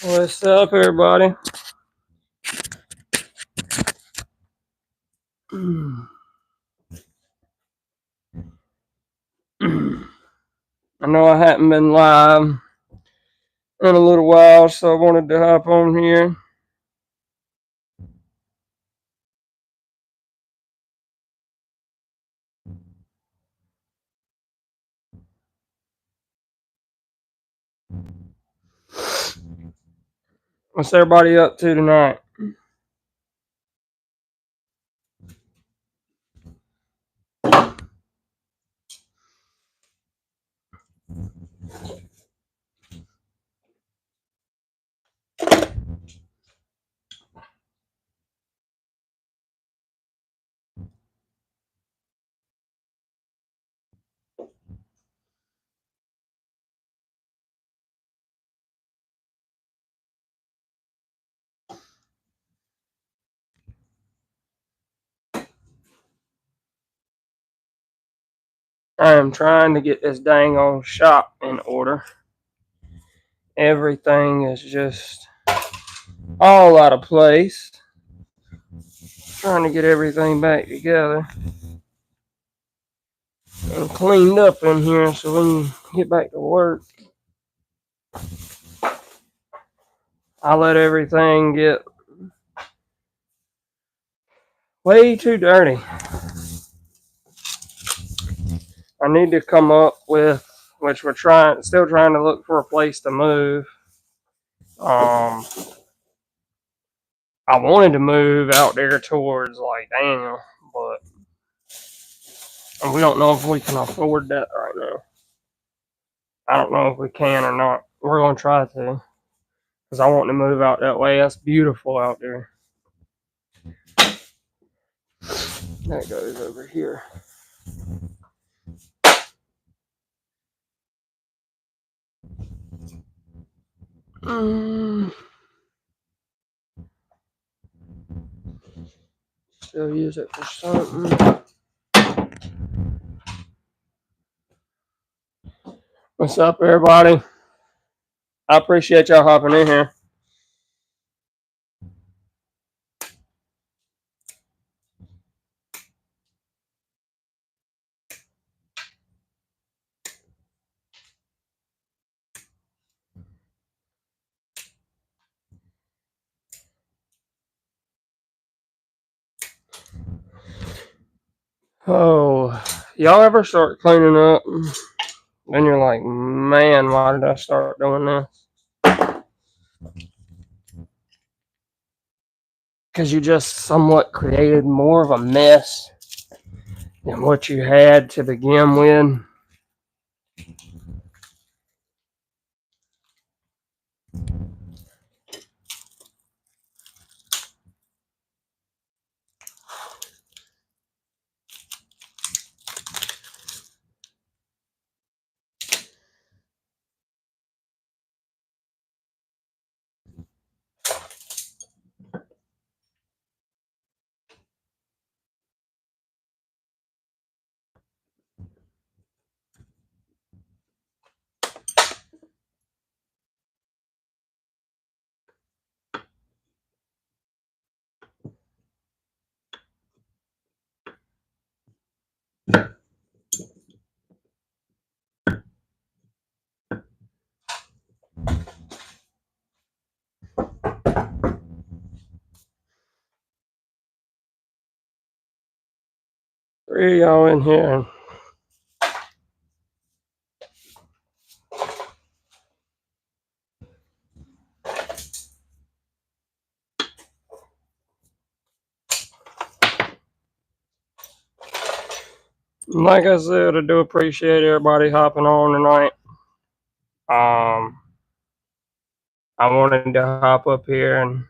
What's up, everybody? I know I haven't been live in a little while, so I wanted to hop on here. What's everybody up to tonight? I am trying to get this dang old shop in order. Everything is just all out of place. Trying to get everything back together and cleaned up in here so we can get back to work. I let everything get way too dirty. I need to come up with, which we're still trying to look for a place to move. I wanted to move out there towards like Daniel, but we don't know if we can afford that right now. I don't know if we can or not. We're gonna try to, because I want to move out that way. That's beautiful out there. That goes over here. Still use it for something. What's up, everybody? I appreciate y'all hopping in here. Oh, y'all ever start cleaning up? Then you're like, man, why did I start doing this? Because you just somewhat created more of a mess than what you had to begin with. Three of y'all in here. Like I said, I do appreciate everybody hopping on tonight. I wanted to hop up here and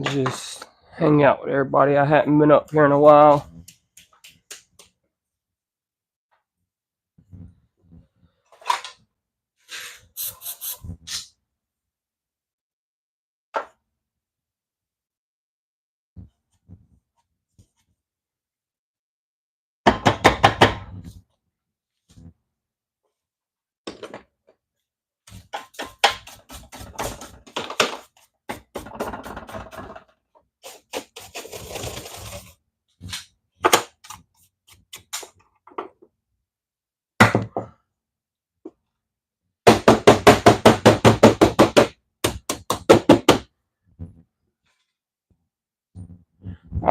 just hang out with everybody. I hadn't been up here in a while.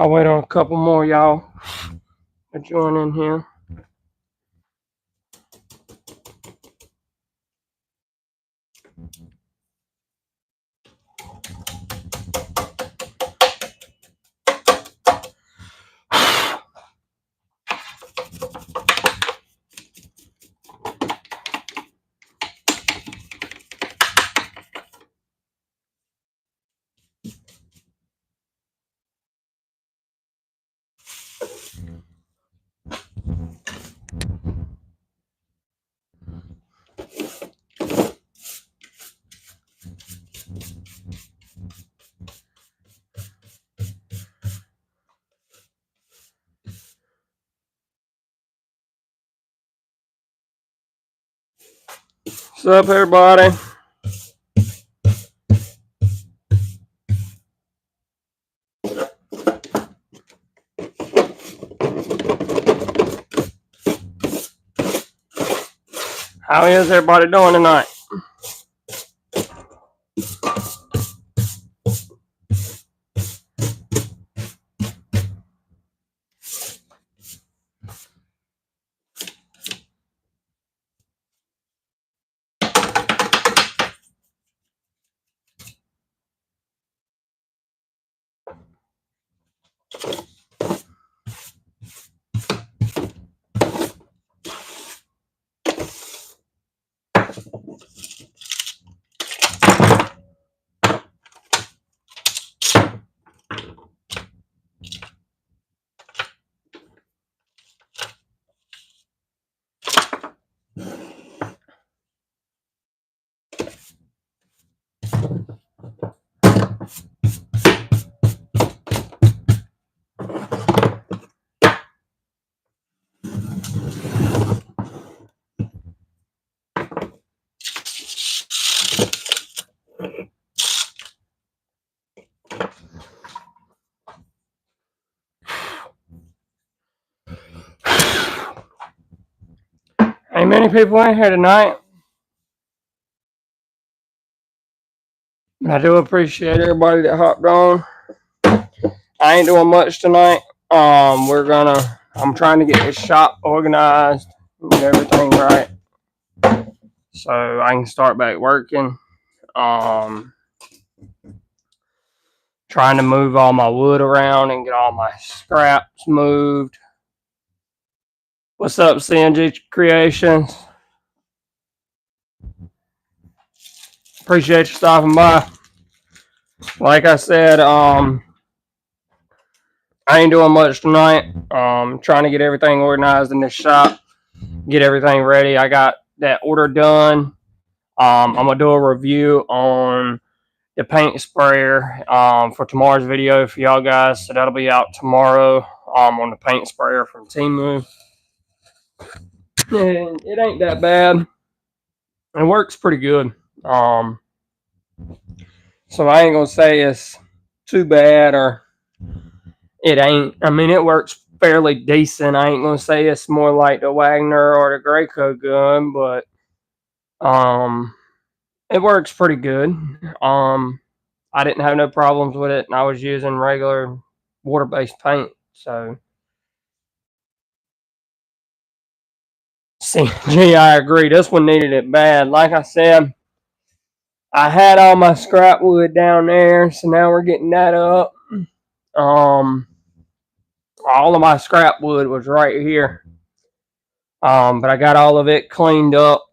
I'll wait on a couple more y'all to join in here. What's up, everybody? How is everybody doing tonight? Ain't many people in here tonight. I do appreciate everybody that hopped on. I ain't doing much tonight. I'm trying to get this shop organized, get everything right, so I can start back working. Trying to move all my wood around and get all my scraps moved. What's up, CNG Creations? Appreciate you stopping by. Like I said, I ain't doing much tonight. Trying to get everything organized in this shop, get everything ready. I got that order done. I'm gonna do a review on the paint sprayer for tomorrow's video for y'all guys. So that'll be out tomorrow on the paint sprayer from Temu. And it ain't that bad. It works pretty good. So I ain't gonna say it's too bad or it ain't. I mean, it works fairly decent. I ain't gonna say it's more like the Wagner or the Graco gun, but it works pretty good. I didn't have no problems with it, and I was using regular water-based paint. So, CG, I agree. This one needed it bad. Like I said, I had all my scrap wood down there, so now we're getting that up. All of my scrap wood was right here, but I got all of it cleaned up,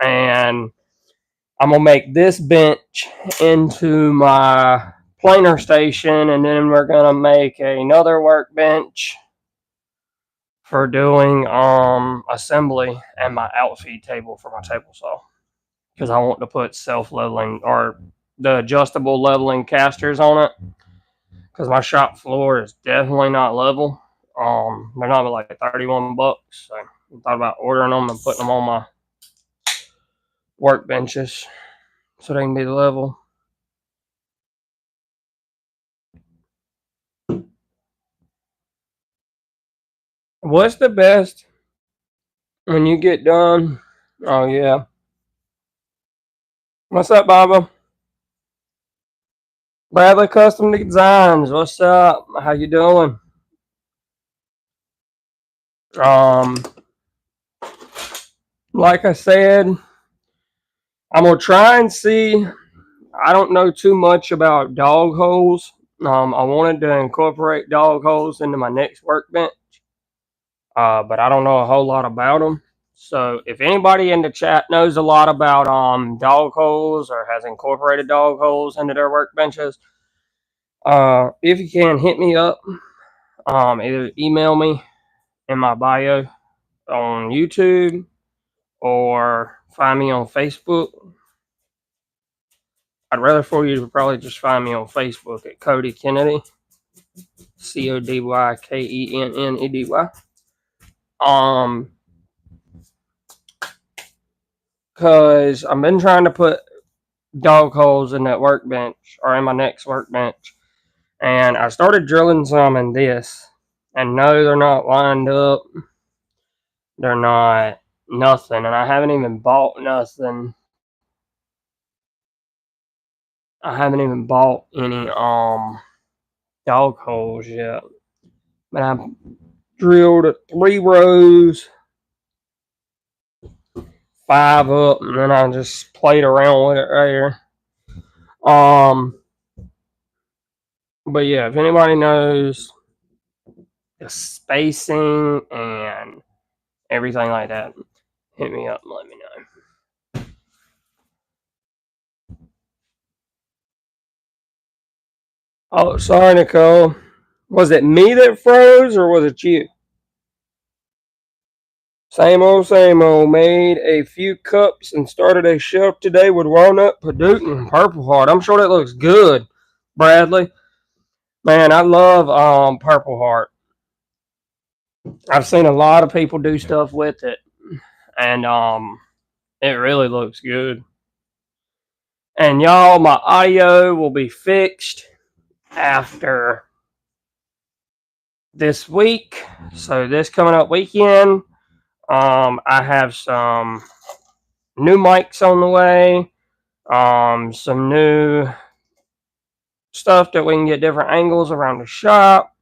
and I'm gonna make this bench into my planer station, and then we're gonna make another workbench for doing assembly and my outfeed table for my table saw, because I want to put self-leveling or the adjustable leveling casters on it, because my shop floor is definitely not level. They're not like $31, so I thought about ordering them and putting them on my workbenches so they can be level. What's the best when you get done? Oh yeah. What's up, Baba? Bradley Custom Designs, what's up? How you doing? Um, like I said, I'm gonna try and see. I don't know too much about dog holes. I wanted to incorporate dog holes into my next workbench, but I don't know a whole lot about them. So if anybody in the chat knows a lot about dog holes or has incorporated dog holes into their workbenches, if you can hit me up, either email me in my bio on YouTube or find me on Facebook. I'd rather for you to probably just find me on Facebook at Cody Kennedy, CodyKennedy. Because I've been trying to put dog holes in that workbench or in my next workbench, and I started drilling some in this, and no, they're not lined up. They're not nothing, and I haven't even bought nothing. I haven't even bought any dog holes yet. But I drilled 3 rows, 5 up, and then I just played around with it right here. But yeah, if anybody knows the spacing and everything like that, hit me up and let me know. Oh, sorry, Nicole. Was it me that froze or was it you? Same old, same old. Made a few cups and started a shelf today with walnut, Paducah, and Purple Heart. I'm sure that looks good, Bradley. Man, I love Purple Heart. I've seen a lot of people do stuff with it, and it really looks good. And y'all, my audio will be fixed after this week. So this coming up weekend, I have some new mics on the way, some new stuff that we can get different angles around the shop.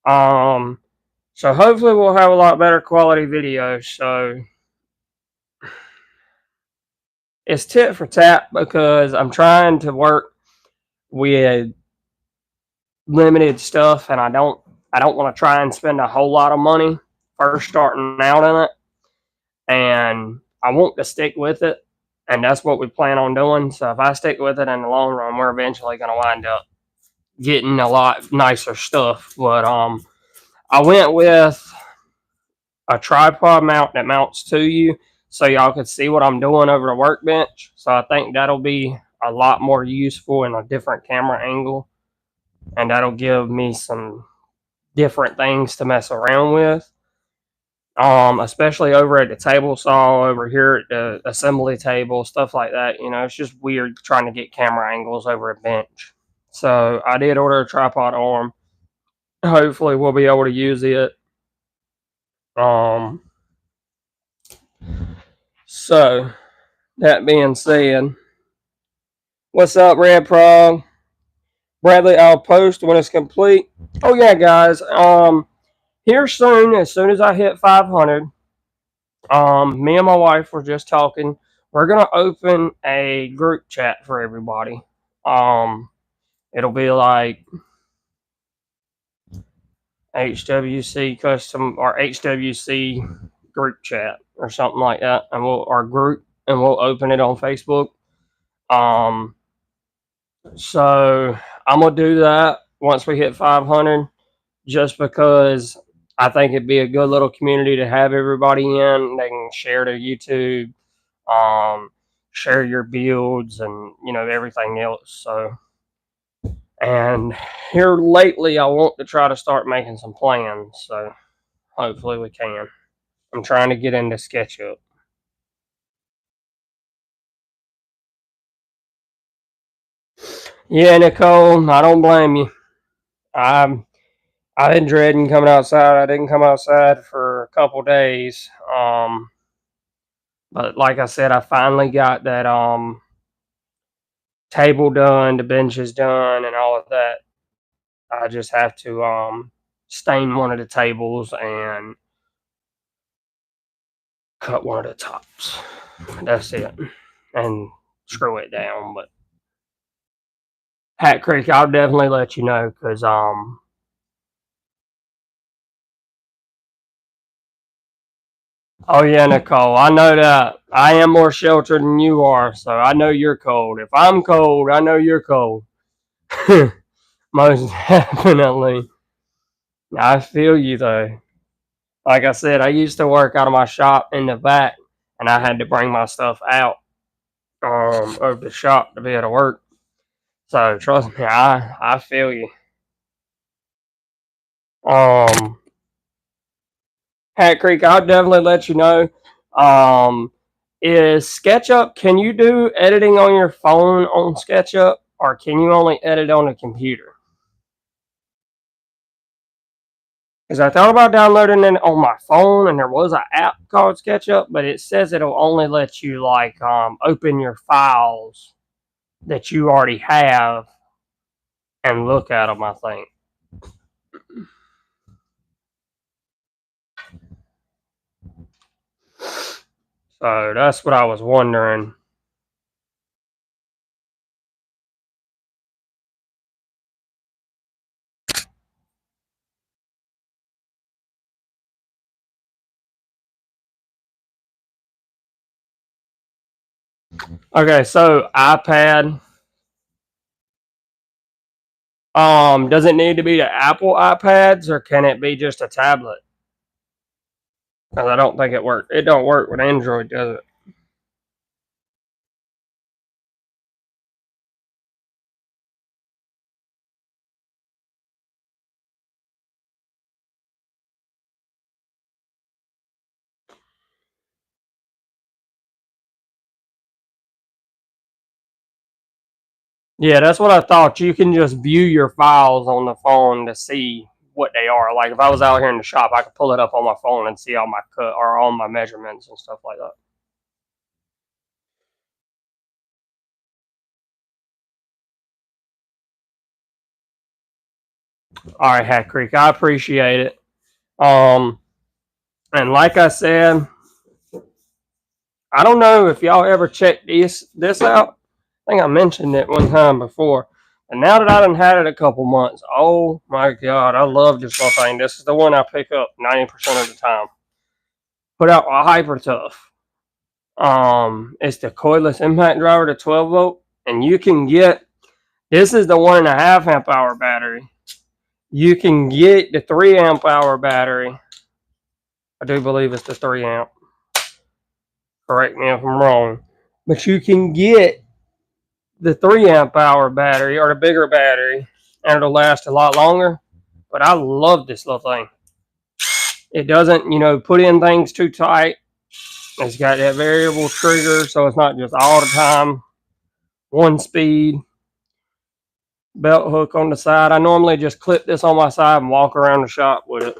So hopefully we'll have a lot better quality videos. So it's tit for tat because I'm trying to work with limited stuff, and I don't want to try and spend a whole lot of money first starting out in it, and I want to stick with it, and that's what we plan on doing. So if I stick with it in the long run, we're eventually going to wind up getting a lot nicer stuff. But I went with a tripod mount that mounts to you so y'all can see what I'm doing over the workbench. So I think that'll be a lot more useful in a different camera angle, and that'll give me some different things to mess around with. Especially over at the table saw, over here at the assembly table, stuff like that. You know, it's just weird trying to get camera angles over a bench. So I did order a tripod arm. Hopefully we'll be able to use it. So that being said, what's up, Red Prog? Bradley, I'll post when it's complete. Oh yeah, guys. Here soon, as soon as I hit 500, me and my wife were just talking. We're gonna open a group chat for everybody. It'll be like HWC Custom or HWC group chat or something like that, and we'll open it on Facebook. So I'm gonna do that once we hit 500, just because I think it'd be a good little community to have everybody in. They can share their YouTube, share your builds, and everything else. So, and here lately, I want to try to start making some plans. So hopefully we can. I'm trying to get into SketchUp. Yeah, Nicole, I don't blame you. I've been dreading coming outside. I didn't come outside for a couple days. But like I said, I finally got that table done, the bench is done, and all of that. I just have to stain one of the tables and cut one of the tops. That's it, and screw it down. But Hat Creek, I'll definitely let you know because Oh yeah, Nicole, I know that. I am more sheltered than you are, so I know you're cold. If I'm cold, I know you're cold. Most definitely. I feel you though. Like I said, I used to work out of my shop in the back, and I had to bring my stuff out of the shop to be able to work. So trust me, I feel you. Um, Hat Creek, I'll definitely let you know. Um, is SketchUp? Can you do editing on your phone on SketchUp, or can you only edit on a computer? Because I thought about downloading it on my phone, and there was an app called SketchUp, but it says it'll only let you like open your files that you already have and look at them. I think so. That's what I was wondering. Okay, so iPad. Does it need to be the Apple iPads, or can it be just a tablet? Because I don't think it worked. It don't work with Android, does it? Yeah, that's what I thought. You can just view your files on the phone to see what they are. Like if I was out here in the shop, I could pull it up on my phone and see all my cut or all my measurements and stuff like that. All right, Hat Creek, I appreciate it. Um, and like I said, I don't know if y'all ever checked this out. I think I mentioned it one time before. And now that I done had it a couple months, oh my god, I love this little thing. This is the one I pick up 90% of the time. Put out a Hyper Tough. It's the coilless impact driver, the 12 volt, and you can get this is the 1.5 amp hour battery. You can get the 3 amp hour battery. I do believe it's the 3 amp. Correct me if I'm wrong, but you can get the 3 amp hour battery or the bigger battery, and it'll last a lot longer. But I love this little thing. It doesn't, put in things too tight. It's got that variable trigger, so it's not just all the time one speed. Belt hook on the side. I normally just clip this on my side and walk around the shop with it.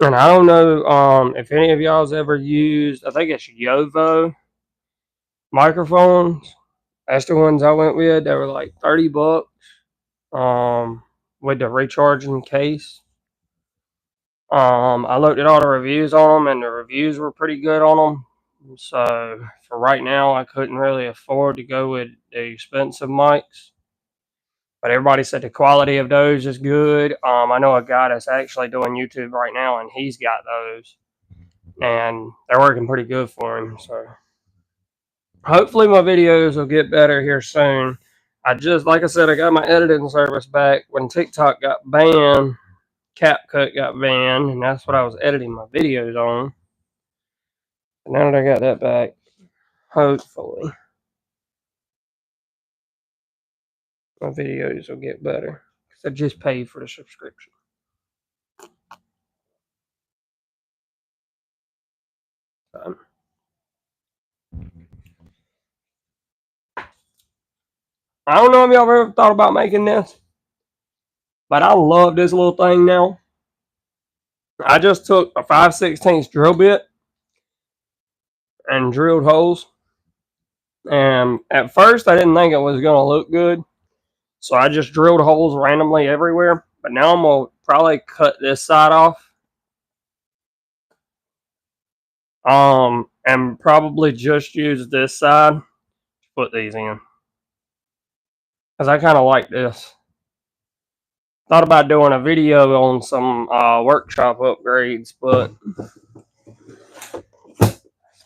And I don't know if any of y'all's ever used, I think it's Yovo microphones. That's the ones I went with. They were like $30 with the recharging case. I looked at all the reviews on them, and the reviews were pretty good on them. So for right now, I couldn't really afford to go with the expensive mics. But everybody said the quality of those is good. I know a guy that's actually doing YouTube right now, and he's got those, and they're working pretty good for him. So hopefully my videos will get better here soon. Like I said, I got my editing service back when TikTok got banned. CapCut got banned, and that's what I was editing my videos on. now that I got that back, hopefully my videos will get better. Because I just paid for the subscription. I don't know if y'all ever thought about making this, but I love this little thing now. I just took a 5/16 drill bit and drilled holes. And at first, I didn't think it was going to look good. So I just drilled holes randomly everywhere. But now I'm going to probably cut this side off. And probably just use this side to put these in. Because I kind of like this. Thought about doing a video on some workshop upgrades, but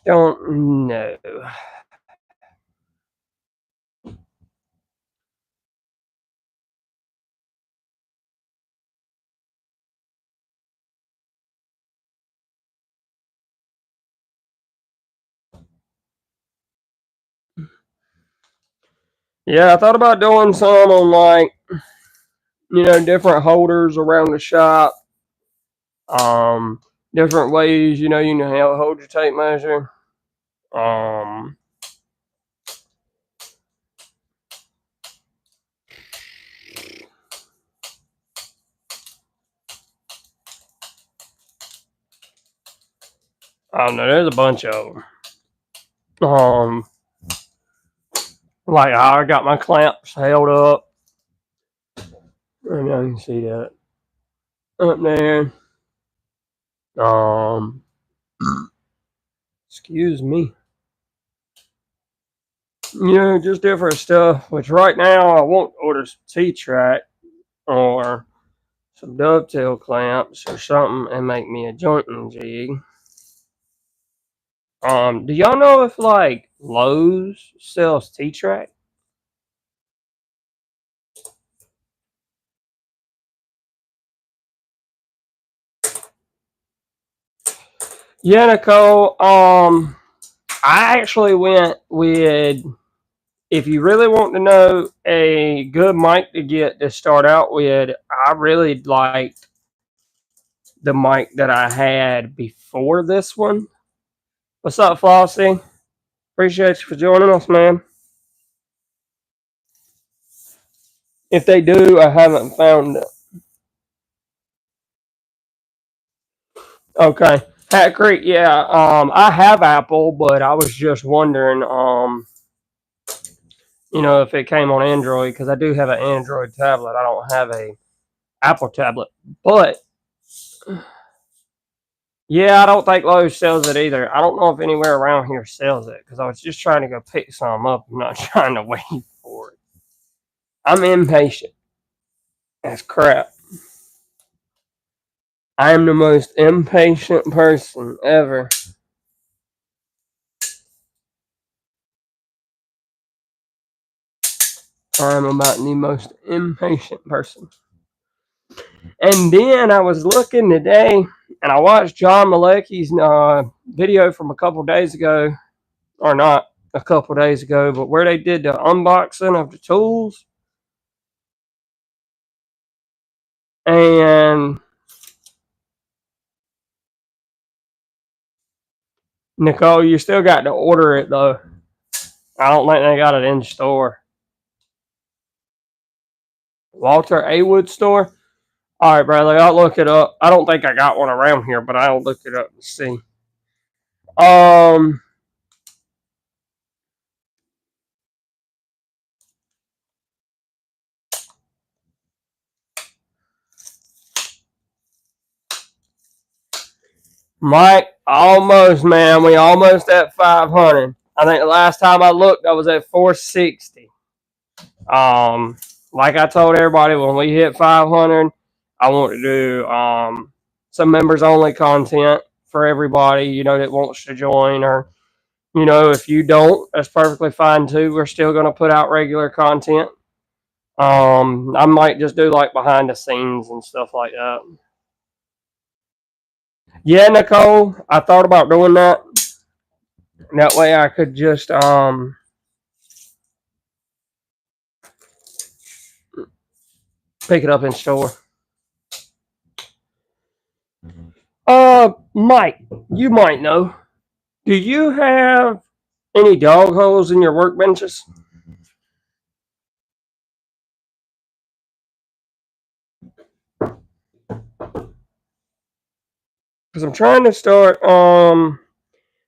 don't know. Yeah, I thought about doing some on, like, different holders around the shop. Different ways, you know how to hold your tape measure. I don't know, there's a bunch of them. Like how I got my clamps held up. And you can see that up there. Excuse me. Just different stuff. Which right now I want to order some T-track or some dovetail clamps or something and make me a jointing jig. Do y'all know if like Lowe's sells T-track? Yeah, Nicole. I actually went with, if you really want to know a good mic to get to start out with, I really liked the mic that I had before this one. What's up, Flossie? Appreciate you for joining us, man. If they do, I haven't found it. Okay. Hat Creek, yeah. I have Apple, but I was just wondering, if it came on Android, because I do have an Android tablet. I don't have a Apple tablet. But yeah, I don't think Lowe's sells it either. I don't know if anywhere around here sells it, because I was just trying to go pick some up. I'm not trying to wait for it. I'm impatient. That's crap. I am the most impatient person ever. I'm about the most impatient person. And then I was looking today, and I watched John Malecki's video from a couple days ago, or not a couple days ago, but where they did the unboxing of the tools. And Nicole, you still got to order it though. I don't think they got it in store. Walter A. Wood store? All right, Bradley, I'll look it up. I don't think I got one around here, but I'll look it up and see. Mike, almost, man. We almost at 500. I think the last time I looked, I was at 460. Like I told everybody, when we hit 500, I want to do some members only content for everybody, that wants to join. Or, if you don't, that's perfectly fine too. We're still going to put out regular content. I might just do like behind the scenes and stuff like that. Yeah, Nicole, I thought about doing that. And that way I could just pick it up in store. Mike, you might know. Do you have any dog holes in your workbenches? Because I'm trying to start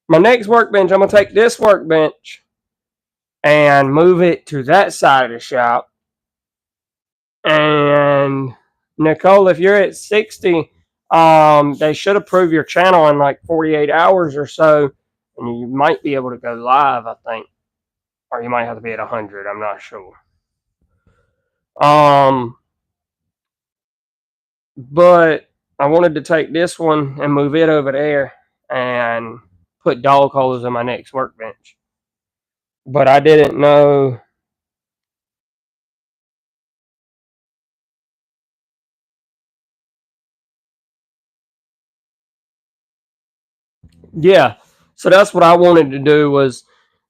my next workbench. I'm gonna take this workbench and move it to that side of the shop. And Nicole, if you're at 60, they should approve your channel in like 48 hours or so, and you might be able to go live, I think. Or you might have to be at 100, I'm not sure. But I wanted to take this one and move it over there and put dog holes in my next workbench. But I didn't know. Yeah, so that's what I wanted to do, was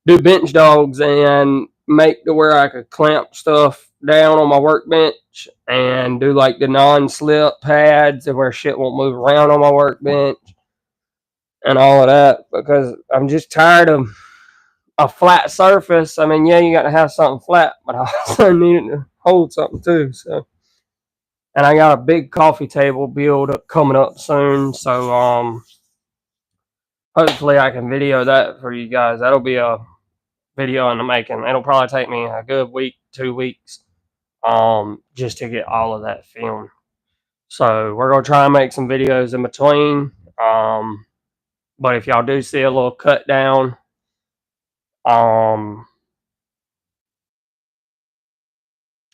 do bench dogs and make to where I could clamp stuff down on my workbench and do like the non-slip pads where shit won't move around on my workbench and all of that, because I'm just tired of a flat surface. I mean, yeah, you got to have something flat, but I also need it to hold something too. So, and I got a big coffee table build up coming up soon, so hopefully I can video that for you guys. That'll be a video in the making. It'll probably take me a good week, 2 weeks, just to get all of that filmed. So we're gonna try and make some videos in between. But if y'all do see a little cut down,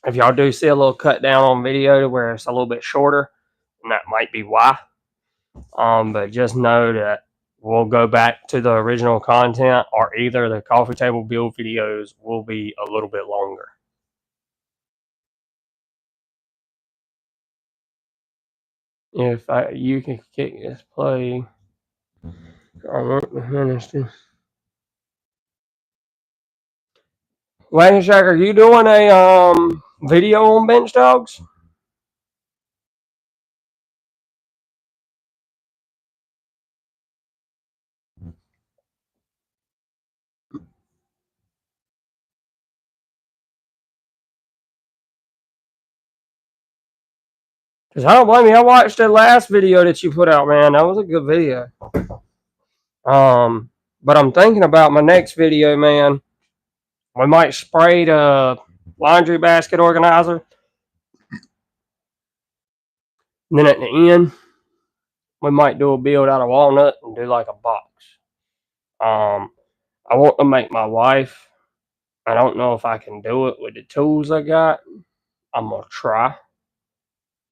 if y'all do see a little cut down on video to where it's a little bit shorter, and that might be why. But just know that we'll go back to the original content, or either the coffee table build videos will be a little bit longer. If you can kick this play, I want to finish this. Lane Shack, are you doing a video on bench dogs? Because I don't blame you. I watched the last video that you put out, man. That was a good video. But I'm thinking about my next video, man. We might spray the laundry basket organizer. And then at the end, we might do a build out of walnut and do like a box. I want to make my wife. I don't know if I can do it with the tools I got. I'm going to try.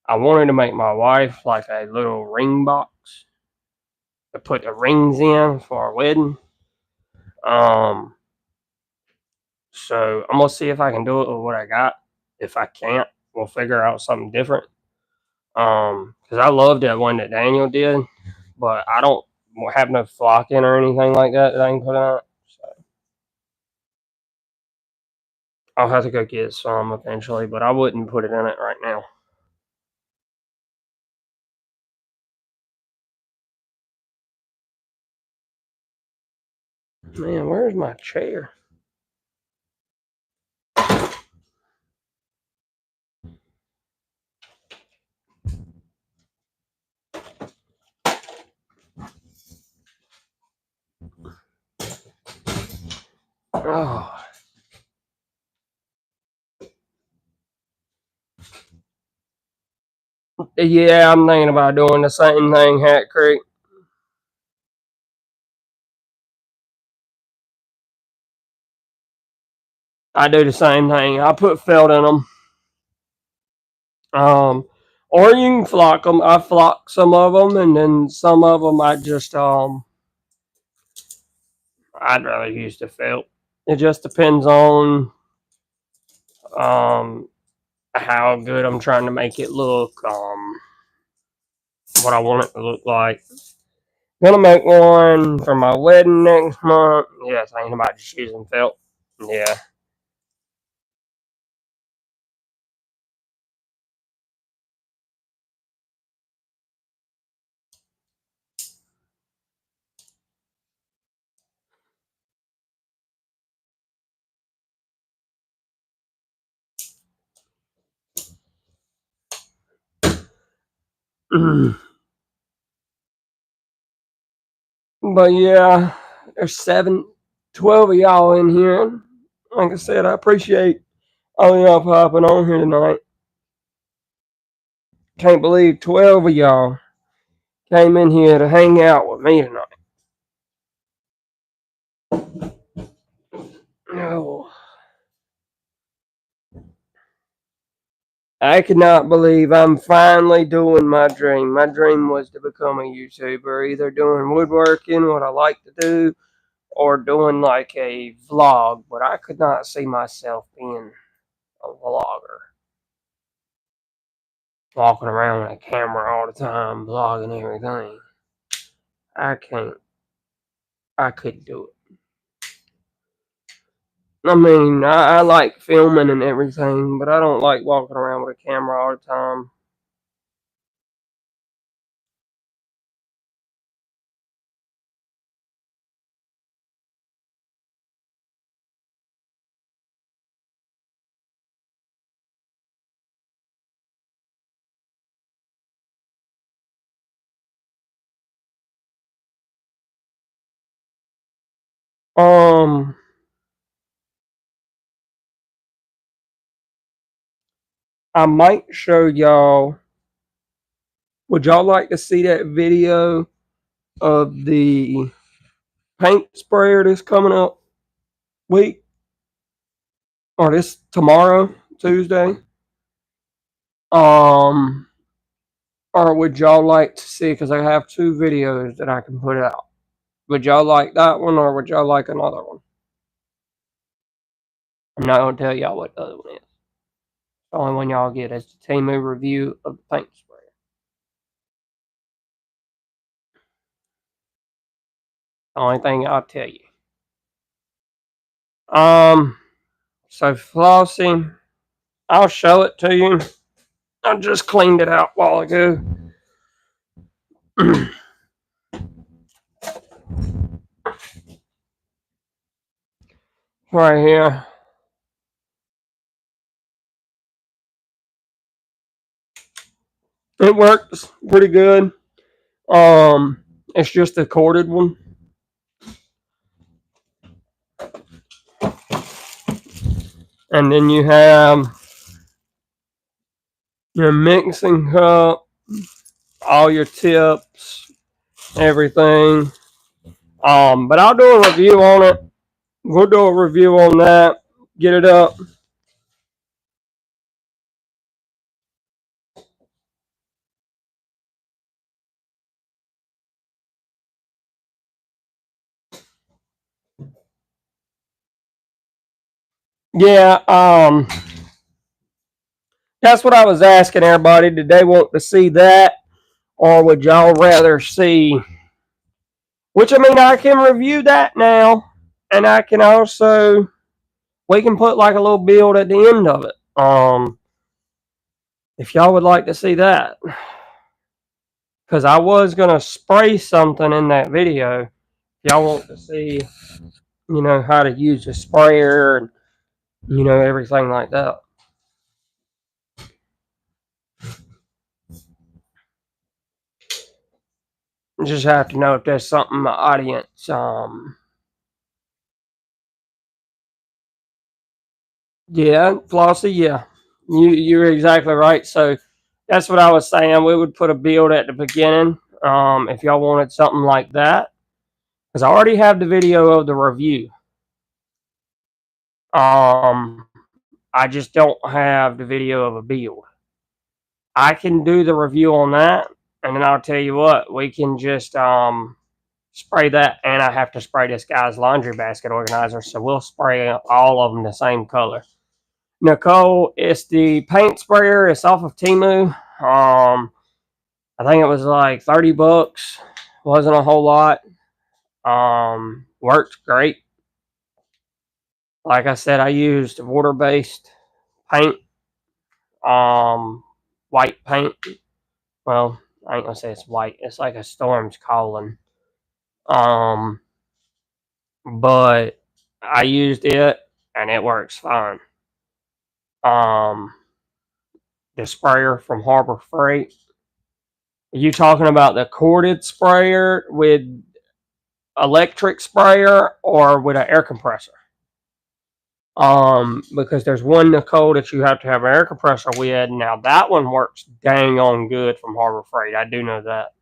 I wanted to make my wife like a little ring box to put the rings in for our wedding. So I'm gonna see if I can do it with what I got. If I can't, we'll figure out something different. Because I love that one that Daniel did, but I don't have no flocking or anything like that I can put on it. So I'll have to go get some eventually, but I wouldn't put it in it right now. Man, where's my chair? Oh. Yeah, I'm thinking about doing the same thing, Hat Creek. I do the same thing. I put felt in them. Or you can flock them. I flock some of them, and then some of them I just I'd rather use the felt. It just depends on how good I'm trying to make it look, what I want it to look like. Gonna make one for my wedding next month. Yeah, thinking about just using felt. Yeah. But yeah, there's 12 of y'all in here. Like I said, I appreciate all y'all popping on here tonight. Can't believe 12 of y'all came in here to hang out with me tonight. Oh, I cannot believe I'm finally doing my dream. My dream was to become a YouTuber, either doing woodworking, what I like to do, or doing like a vlog, but I could not see myself being a vlogger. Walking around with a camera all the time, vlogging everything. I can't. I couldn't do it. I mean, I like filming and everything, but I don't like walking around with a camera all the time. Um, I might show y'all. Would y'all like to see that video of the paint sprayer that's coming up week or this tomorrow, Tuesday? Um, or would y'all like to see? Because I have two videos that I can put out. Would y'all like that one or would y'all like another one? I'm not gonna tell y'all what the other one is. The only one y'all get is the Temu review of the paint sprayer. The only thing I'll tell you. So flossing, I'll show it to you. I just cleaned it out a while ago. Right here. It works pretty good. It's just a corded one. And then you have your mixing cup, all your tips, everything. But I'll do a review on it. We'll do a review on that. Get it up. Yeah, that's what I was asking everybody. Did they want to see that? Or would y'all rather see, which I mean, I can review that now. And I can also, we can put like a little build at the end of it. If y'all would like to see that. Because I was going to spray something in that video. If y'all want to see, how to use a sprayer and, everything like that. Just have to know if there's something my audience, yeah, Flossie, yeah. You're exactly right. So that's what I was saying. We would put a build at the beginning, if y'all wanted something like that. Because I already have the video of the review. I just don't have the video of a build. I can do the review on that, and then I'll tell you what, we can just spray that, and I have to spray this guy's laundry basket organizer, so we'll spray all of them the same color. Nicole, it's the paint sprayer. It's off of Temu. I think it was like $30. Wasn't a whole lot. Worked great. Like I said, I used water-based paint, white paint. Well, I ain't gonna say it's white. It's like a storm's calling. Um, but I used it and it works fine. Um, the sprayer from Harbor Freight. Are you talking about the corded sprayer with electric sprayer or with an air compressor? Because there's one, Nicole, that you have to have an air compressor with. Now that one works dang on good from Harbor Freight. I do know that.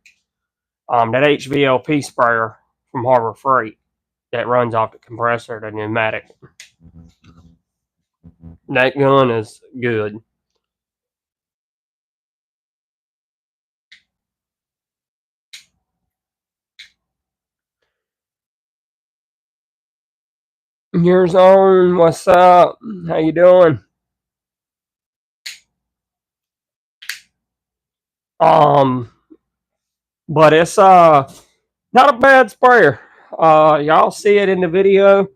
That HVLP sprayer from Harbor Freight that runs off the compressor, the pneumatic. That gun is good. Yours on. What's up? How you doing? Um, but it's not a bad sprayer. Y'all see it in the video.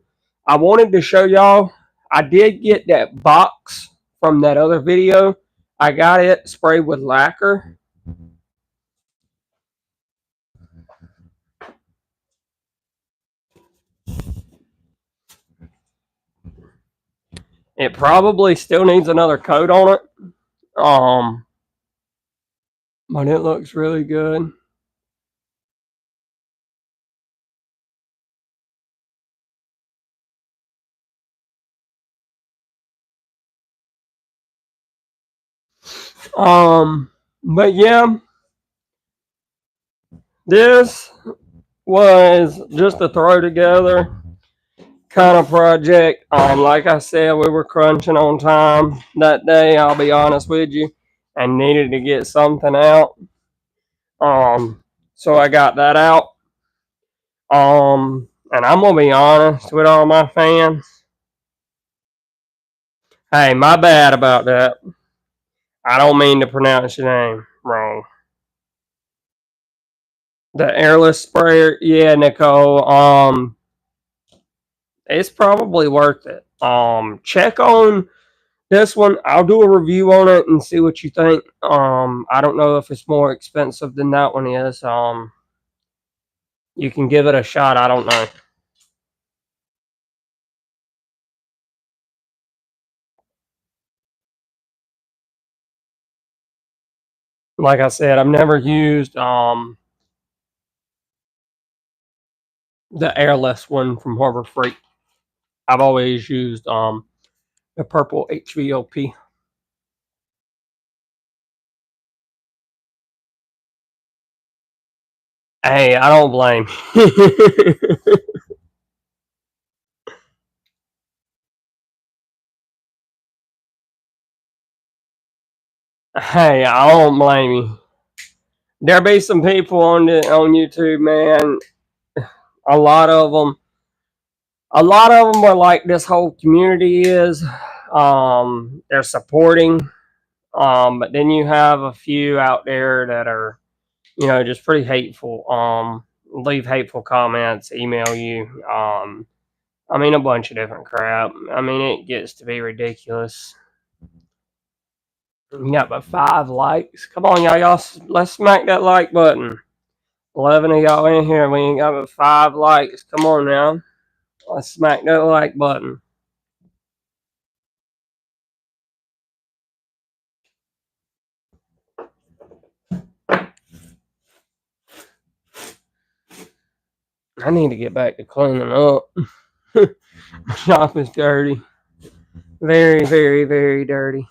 I wanted to show y'all. I did get that box from that other video. I got it sprayed with lacquer. It probably still needs another coat on it. But it looks really good. But yeah, this was just a throw together kind of project. Like I said, we were crunching on time that day, I'll be honest with you, and needed to get something out. So I got that out. And I'm gonna be honest with all my fans. Hey, my bad about that. I don't mean to pronounce your name wrong. The airless sprayer, yeah, Nicole. It's probably worth it. Check on this one. I'll do a review on it and see what you think. I don't know if it's more expensive than that one is. You can give it a shot. I don't know. Like I said, I've never used the airless one from Harbor Freight. I've always used the purple HVOP. Hey, I don't blame. Hey, I don't blame you. There be some people on YouTube, man. A lot of them. A lot of them are like this whole community is. They're supporting. But then you have a few out there that are, just pretty hateful. Leave hateful comments, email you. I mean, a bunch of different crap. I mean, it gets to be ridiculous. You got about 5 likes. Come on, y'all. Let's smack that like button. 11 of y'all in here. We ain't got but 5 likes. Come on now. Let's smack that like button. I need to get back to cleaning up. Shop is dirty. Very, very, very dirty.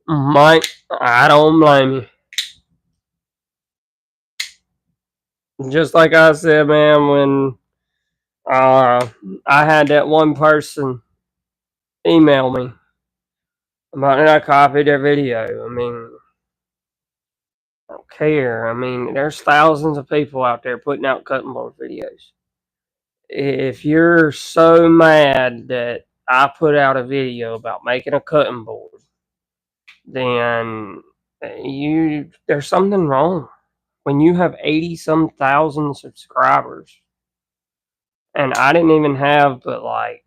Mike, I don't blame you. Just like I said, man, when I had that one person email me about it, I copied their video. I mean, care. I mean, there's thousands of people out there putting out cutting board videos. If you're so mad that I put out a video about making a cutting board, then there's something wrong. When you have 80 some thousand subscribers, and I didn't even have but like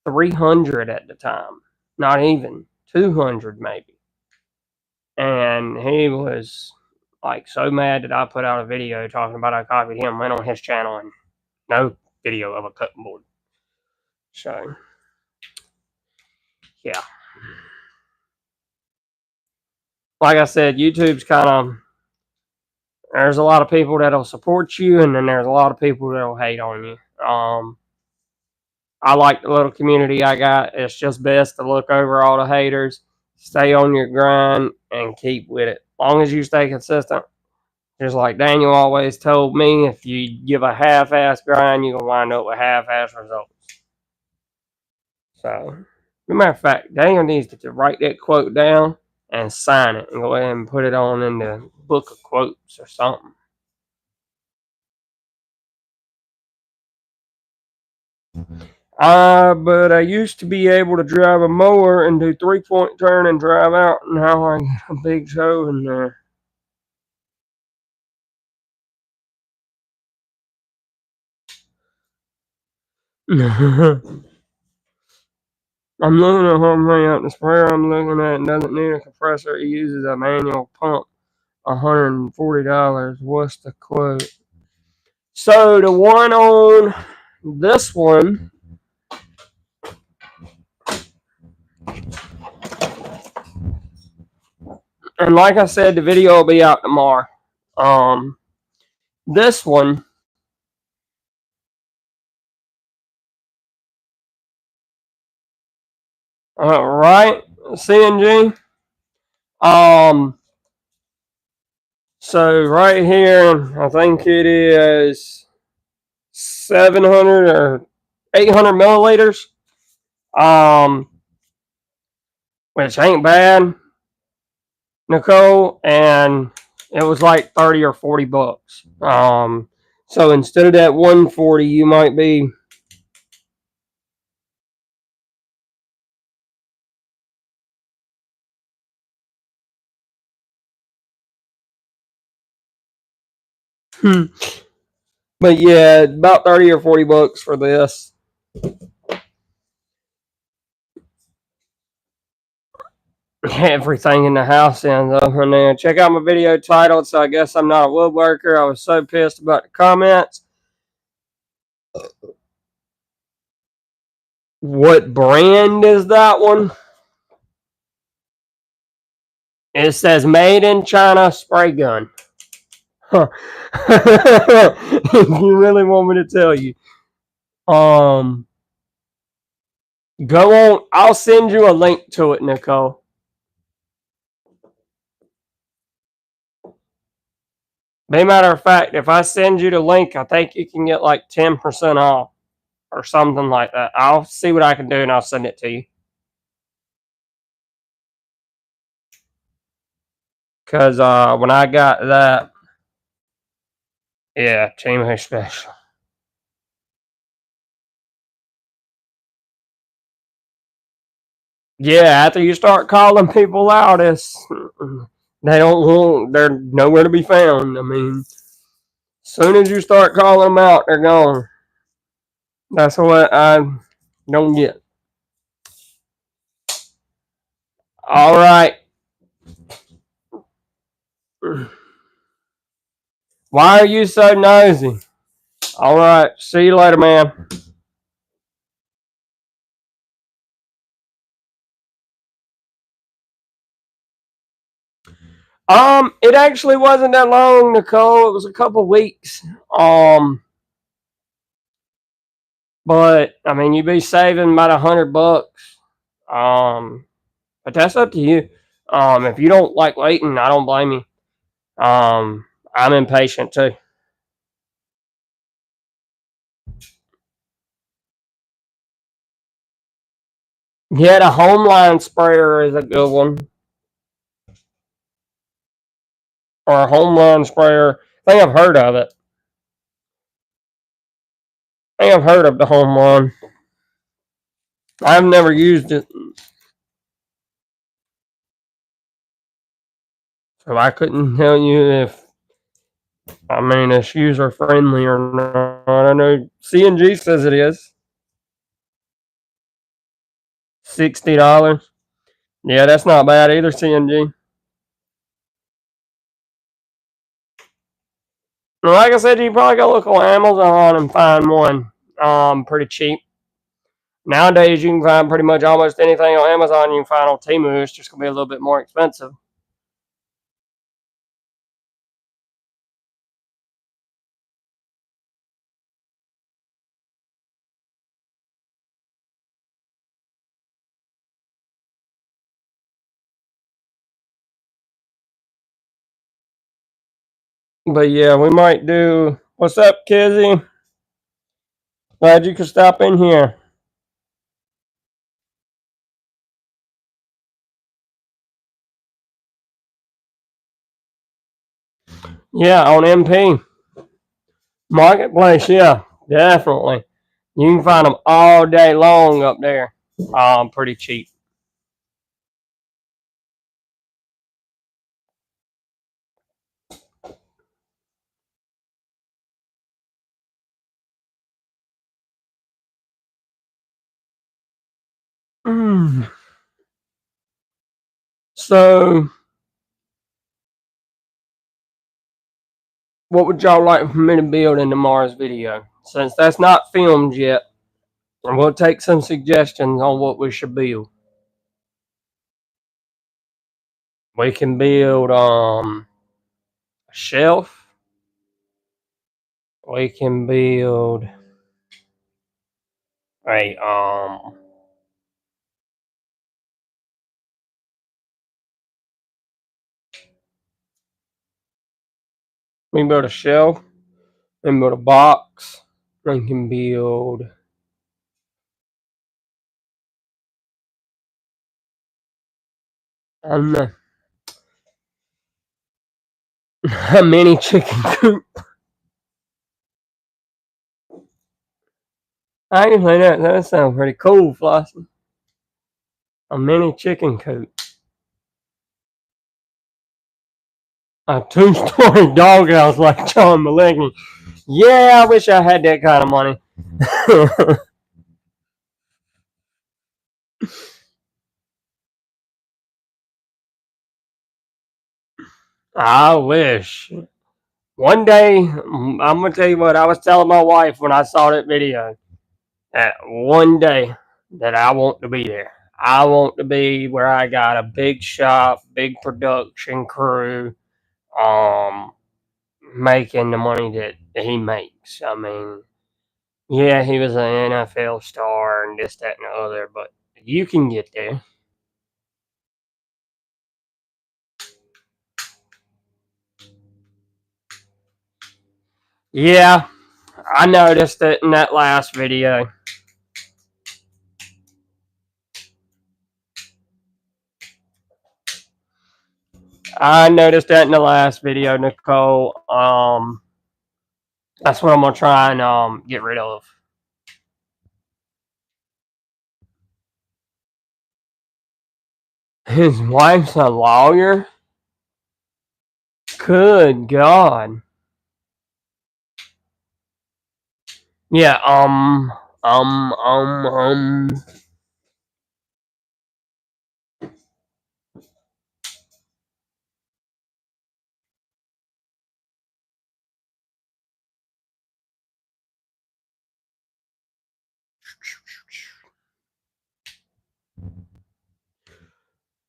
300 at the time, not even 200 maybe. And he was like so mad that I put out a video talking about I copied him, went on his channel, and no video of a cutting board. So, yeah. Like I said, YouTube's kind of, there's a lot of people that'll support you, and then there's a lot of people that'll hate on you. I like the little community I got. It's just best to look over all the haters, stay on your grind, and keep with it. As long as you stay consistent. Just like Daniel always told me, if you give a half-ass grind, you're going to wind up with half-ass results. So, as a matter of fact, Daniel needs to write that quote down and sign it and go ahead and put it on in the book of quotes or something. But I used to be able to drive a mower and do 3-point turn and drive out, and now I get a big show in there. I'm looking at how many out the sprayer I'm looking at. It doesn't need a compressor. It uses a manual pump. $140. What's the quote? So the one on this one, and like I said, the video will be out tomorrow. This one, right? CNG. So right here, I think it is 700 or 800 milliliters. Which ain't bad, Nicole, and it was like 30 or 40 bucks. So instead of that 140, you might be but yeah, about 30 or 40 bucks for this. Everything in the house ends up in there. Check out my video titled, So I Guess I'm Not a Woodworker. I was so pissed about the comments. What brand is that one? It says Made in China spray gun. Huh. If you really want me to tell you. Go on. I'll send you a link to it, Nicole. As a matter of fact, if I send you the link, I think you can get like 10% off or something like that. I'll see what I can do and I'll send it to you. Because when I got that, yeah, Team Special. Yeah, after you start calling people out, they're nowhere to be found. I mean, as soon as you start calling them out, they're gone. That's what I don't get. All right. Why are you so nosy? All right. See you later, man. It actually wasn't that long, Nicole. It was a couple weeks. But I mean, you'd be saving about $100. But that's up to you. If you don't like waiting, I don't blame you. I'm impatient too. Yeah, the Homeline sprayer is a good one. or a home run sprayer. I think I've heard of it. I think I've heard of the home run. I've never used it, so I couldn't tell you if it's user friendly or not. I know C&G says it is. $60. Yeah, that's not bad either, C&G. Like I said, you probably go look on Amazon and find one pretty cheap. Nowadays, you can find pretty much almost anything on Amazon you can find on Temu. It's just going to be a little bit more expensive. But yeah, we might do. What's up, Kizzy? Glad you could stop in here. Yeah, on MP Marketplace. Yeah, definitely. You can find them all day long up there. Pretty cheap. So, what would y'all like for me to build in tomorrow's video? Since that's not filmed yet, we'll take some suggestions on what we should build. We can build a shelf. We can build a we can build a shelf. We can build a box. We can build a mini chicken coop. I can say that. That sounds pretty cool, Flossie. A mini chicken coop. A 2-story doghouse like John Mulaney. Yeah, I wish I had that kind of money. I wish. One day, I'm going to tell you what, I was telling my wife when I saw that video, that one day that I want to be there. I want to be where I got a big shop, big production crew, making the money that he makes. I mean, yeah, he was an NFL star and this, that, and the other, but you can get there. Yeah, I noticed it in that last video. I noticed that in the last video, Nicole. That's what I'm gonna try and get rid of. His wife's a lawyer? Good God. Yeah, um, um, um.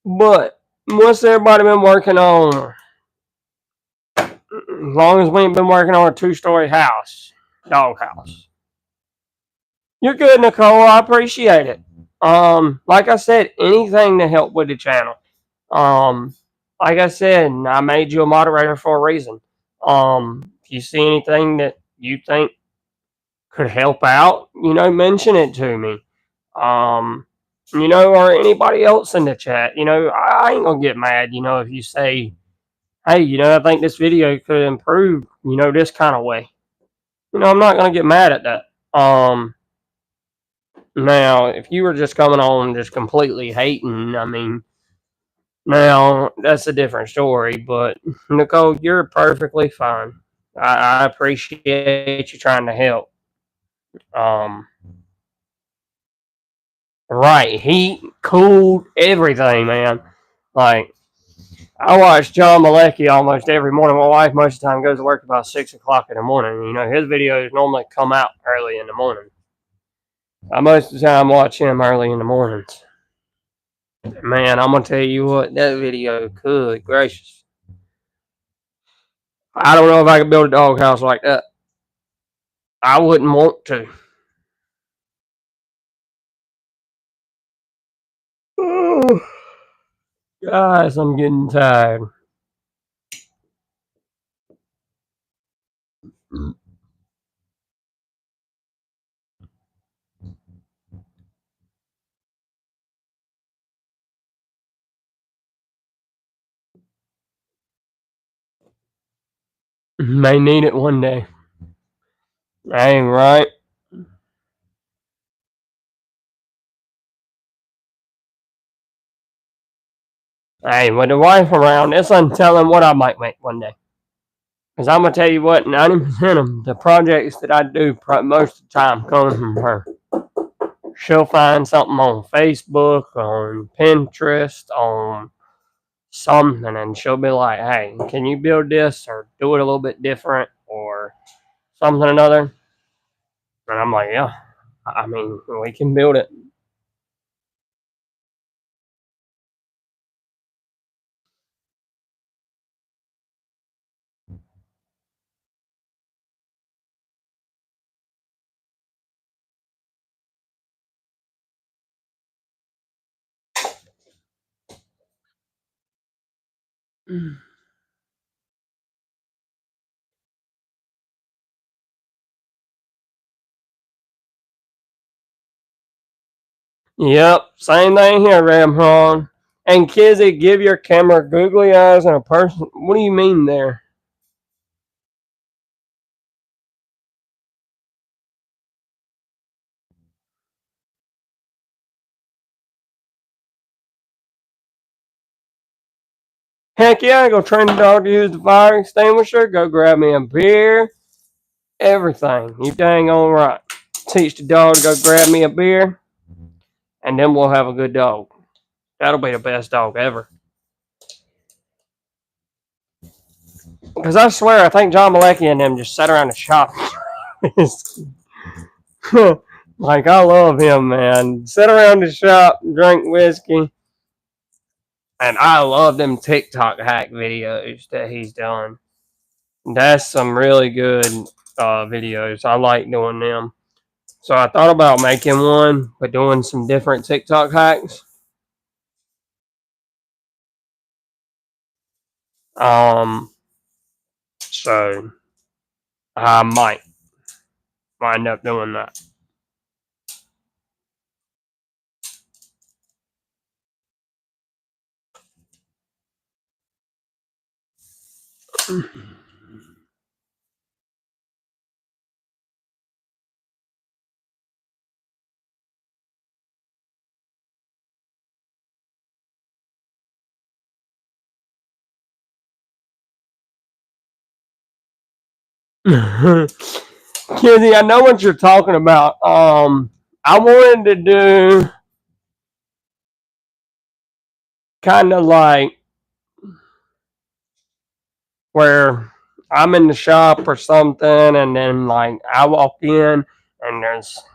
But what's everybody been working on? As long as we ain't been working on a 2-story house, doghouse. You're good, Nicole. I appreciate it. Like I said, anything to help with the channel. Like I said, I made you a moderator for a reason. If you see anything that you think could help out, mention it to me. Or anybody else in the chat. I ain't gonna get mad, if you say hey, I think this video could improve, this kind of way. I'm not gonna get mad at that. Now, if you were just coming on just completely hating, I mean, now that's a different story. But Nicole, you're perfectly fine. I appreciate you trying to help. Um, right, heat, cooled, everything, man. Like I watch John Malecki almost every morning. My wife most of the time goes to work about 6 o'clock in the morning. His videos normally come out early in the morning. I most of the time watch him early in the mornings. Man, I'm gonna tell you what, that video, good gracious. I don't know if I could build a doghouse like that. I wouldn't want to. Oh, guys, I'm getting tired. May need it one day. I ain't right. Hey, with the wife around, it's untelling what I might make one day. Because I'm going to tell you what, 90% of the projects that I do most of the time come from her. She'll find something on Facebook, on Pinterest, on something, and she'll be like, hey, can you build this or do it a little bit different or something or another? And I'm like, yeah, I mean, we can build it. Yep, same thing here, Ramhorn. And Kizzy, give your camera googly eyes and a person. What do you mean there? Heck yeah, go train the dog to use the fire extinguisher, go grab me a beer, everything. You dang on right. Teach the dog to go grab me a beer, and then we'll have a good dog. That'll be the best dog ever. Because I swear, I think John Malecki and them just sat around the shop. Like, I love him, man. Sit around the shop, drink whiskey. And I love them TikTok hack videos that he's done. That's some really good videos. I like doing them. So I thought about making one, but doing some different TikTok hacks. So I might wind up doing that. Kizzy, I know what you're talking about. I wanted to do kind of like where I'm in the shop or something, and then like I walk in and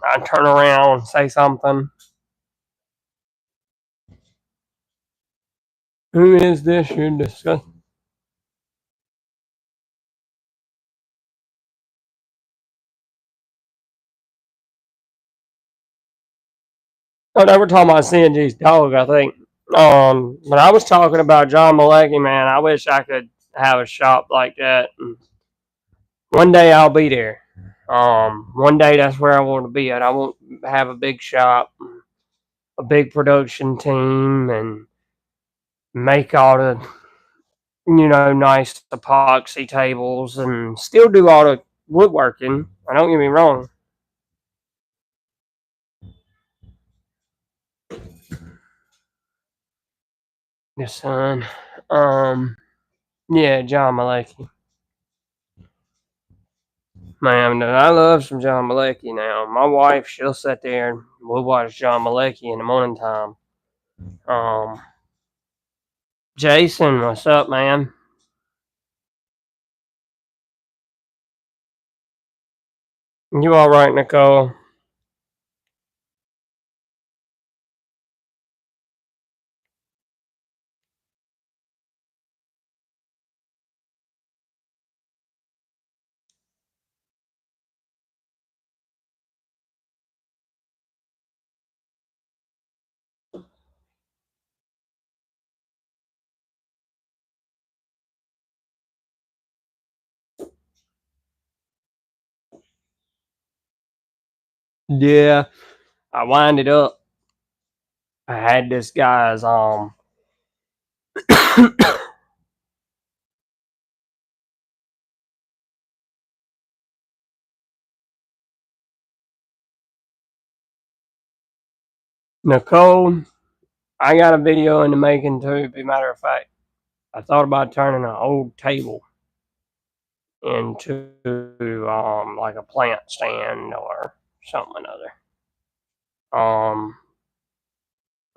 I turn around and say something. Who is this you're discussing? Oh, they were talking about CNG's dog, I think. But I was talking about John Malecki, man. I wish I could have a shop like that. One day I'll be there. One day that's where I want to be at. I want to have a big shop, a big production team, and make all the you know, nice epoxy tables and still do all the woodworking. Don't get me wrong. Your son. Yeah, John Malecki. Man, I love some John Malecki now. My wife, she'll sit there and we'll watch John Malecki in the morning time. Um, Jason, what's up, man? You all right, Nicole? Yeah, I winded up. I had this guy's Nicole. I got a video in the making too. Be matter of fact, I thought about turning an old table into like a plant stand or something or other.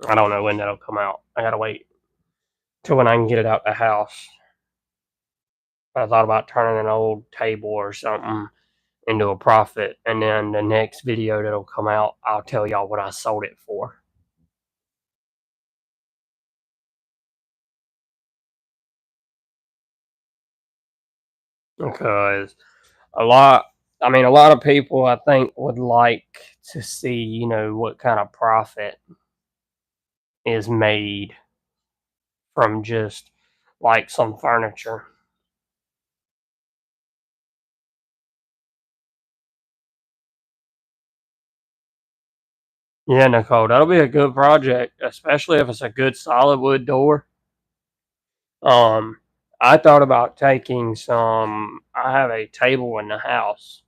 I don't know when that'll come out. I gotta wait till when I can get it out the house. But I thought about turning an old table or something into a profit, and then the next video that'll come out, I'll tell y'all what I sold it for. Because a lot of people I think would like to see, you know, what kind of profit is made from just like some furniture. Yeah, Nicole, that'll be a good project, especially if it's a good solid wood door. Um, I thought about taking some. I have a table in the house.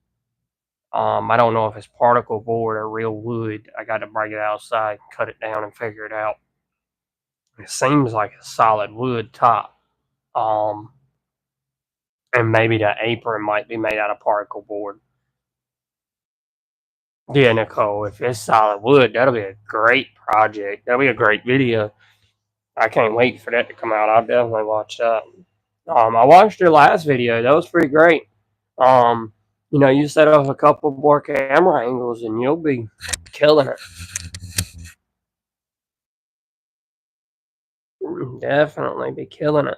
I don't know if it's particle board or real wood. I got to break it outside, cut it down, and figure it out. It seems like a solid wood top. Um, and maybe the apron might be made out of particle board. Yeah, Nicole, if it's solid wood, that'll be a great project. That'll be a great video. I can't wait for that to come out. I'll definitely watch that. I watched your last video. That was pretty great. Um, you know, you set up a couple more camera angles and you'll be killing it. Definitely be killing it.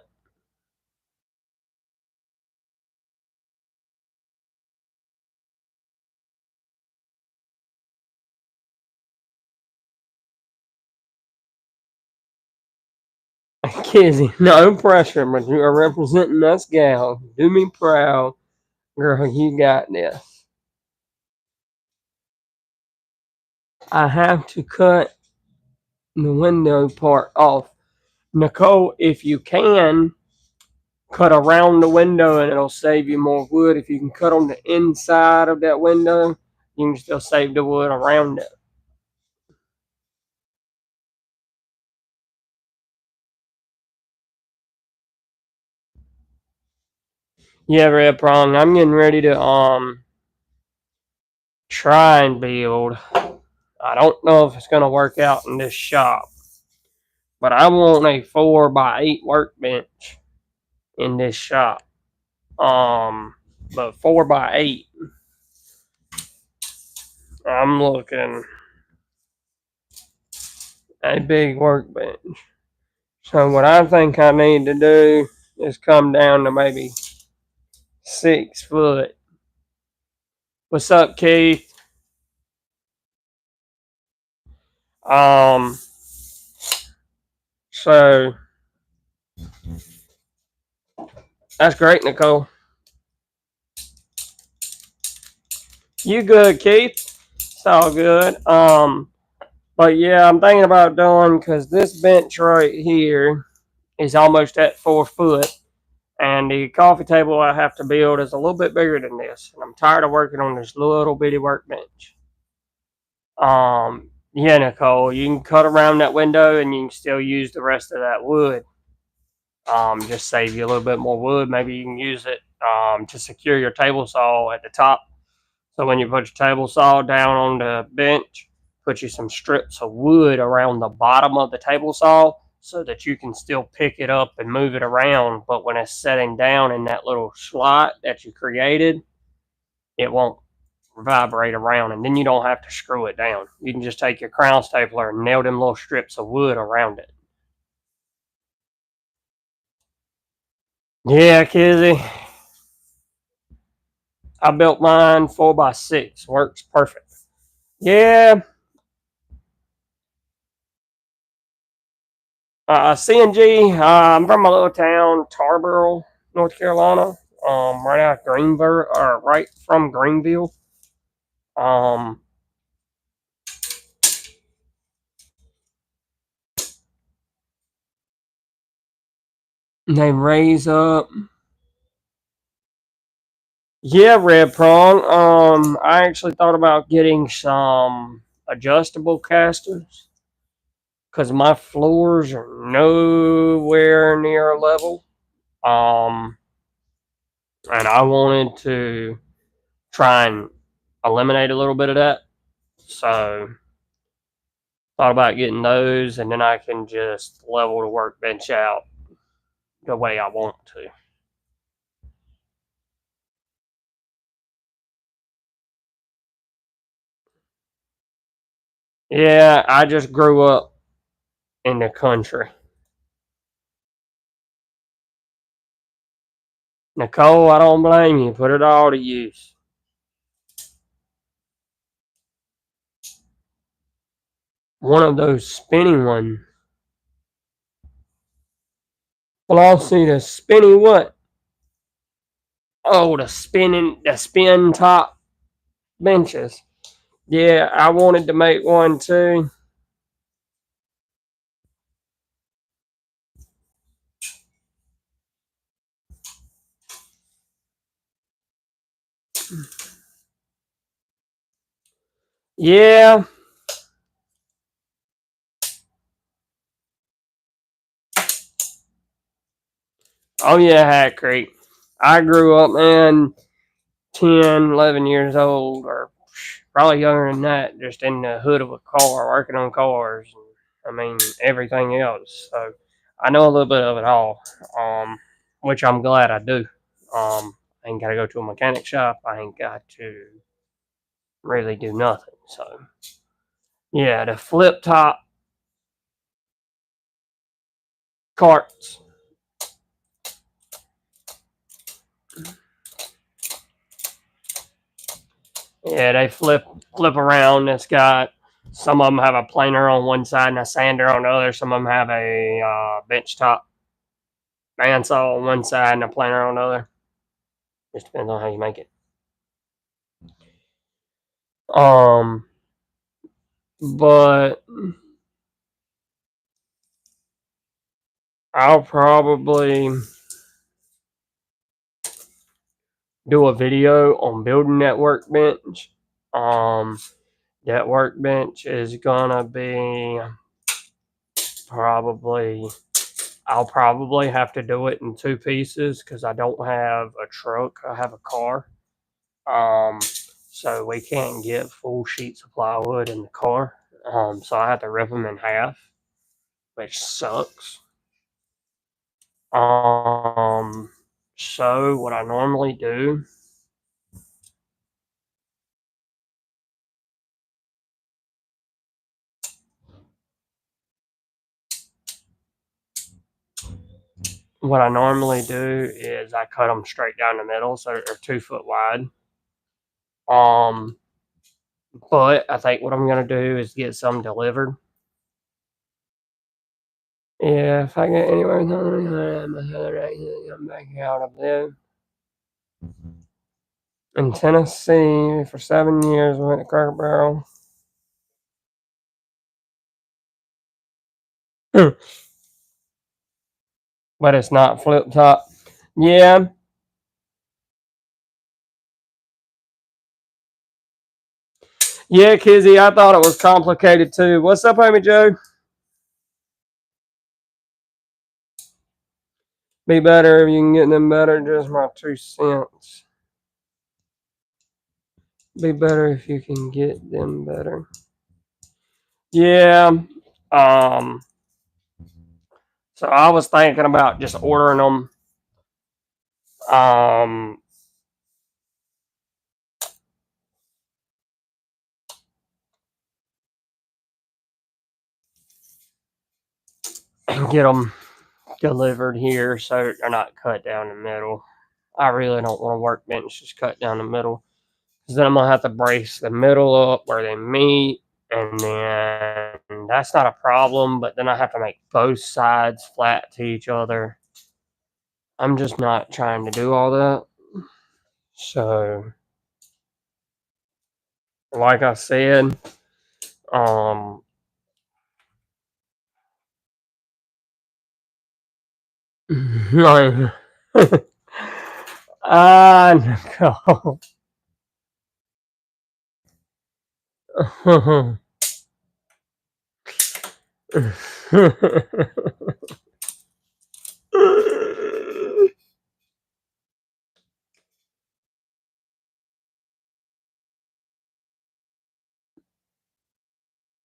Kizzy, no pressure, but you are representing us gal. Do me proud. Girl, you got this. I have to cut the window part off. Nicole, if you can, cut around the window and it'll save you more wood. If you can cut on the inside of that window, you can still save the wood around it. Yeah, Red Prong, I'm getting ready to try and build. I don't know if it's gonna work out in this shop, but I want a 4x8 workbench in this shop. But 4x8, I'm looking a big workbench. So what I think I need to do is come down to maybe 6 foot. What's up, Keith? Um, so that's great, Nicole. You good, Keith? It's all good. But yeah, I'm thinking about doing because this bench right here is almost at 4 foot. And the coffee table I have to build is a little bit bigger than this. And I'm tired of working on this little bitty workbench. Yeah, Nicole, you can cut around that window and you can still use the rest of that wood. Just save you a little bit more wood. Maybe you can use it to secure your table saw at the top. So when you put your table saw down on the bench, put you some strips of wood around the bottom of the table saw so that you can still pick it up and move it around. But when it's setting down in that little slot that you created, it won't vibrate around, and then you don't have to screw it down. You can just take your crown stapler and nail them little strips of wood around it. Yeah, Kizzy. I built mine 4x6. Works perfect. Yeah. CNG. I'm from a little town, Tarboro, North Carolina. Right out of Greenville, or right from Greenville. They raise up. Yeah, red prong. I actually thought about getting some adjustable casters because my floors are nowhere near level. Um, and I wanted to try and eliminate a little bit of that. So thought about getting those, and then I can just level the workbench out the way I want to. Yeah, I just grew up in the country. Nicole, I don't blame you. Put it all to use. One of those spinning ones. Well, I'll see the spinning what? Oh, the spin top benches. Yeah, I wanted to make one too. Yeah. Oh yeah, Hat Creek. I grew up, man, 10, 11 years old, or probably younger than that, just in the hood of a car, working on cars. And, I mean, everything else. So I know a little bit of it all, which I'm glad I do. I ain't got to go to a mechanic shop. I ain't got to really do nothing. So yeah, the flip top carts. Yeah, they flip around. It's got some of them have a planer on one side and a sander on the other. Some of them have a bench top bandsaw on one side and a planer on the other. Just depends on how you make it. Um, but I'll probably do a video on building that workbench. That workbench is gonna be probably. I'll probably have to do it in two pieces because I don't have a truck. I have a car. So we can't get full sheets of plywood in the car. So I have to rip them in half, which sucks. Um, so what I normally do, is I cut them straight down the middle, so they're 2 foot wide. Um, but I think what I'm gonna do is get some delivered. Yeah, if I get anywhere, I'm back out of there. In Tennessee for 7 years, we went to Cracker Barrel. But it's not flip top. Yeah. Yeah, Kizzy, I thought it was complicated too. What's up, Amy Joe? Be better if you can get them better. Just my 2 cents. Be better if you can get them better. Yeah. Um. So I was thinking about just ordering them. Um. And get them delivered here so they're not cut down the middle. I really don't want to workbench just cut down the middle because then I'm gonna have to brace the middle up where they meet, and then that's not a problem. But then I have to make both sides flat to each other. I'm just not trying to do all that. So, like I said, um, I know.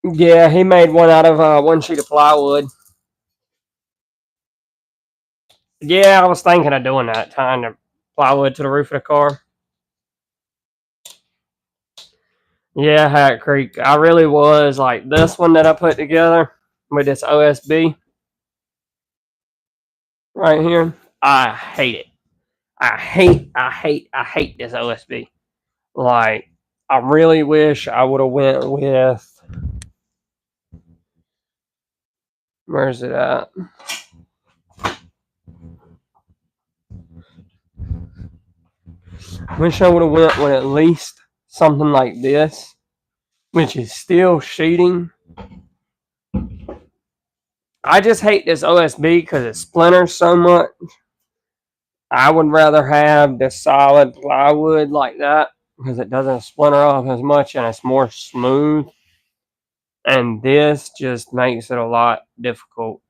Yeah, he made one out of 1 sheet of plywood. Yeah, I was thinking of doing that, tying the plywood to the roof of the car. Yeah, Hat Creek. I really was like this one that I put together with this OSB right here. I hate it. I hate this OSB. Like, I really wish I would have went with. Where's it at? Wish I would have went with at least something like this, which is still sheeting. I just hate this OSB because it splinters so much. I would rather have the solid plywood like that because it doesn't splinter off as much and it's more smooth. And this just makes it a lot difficult.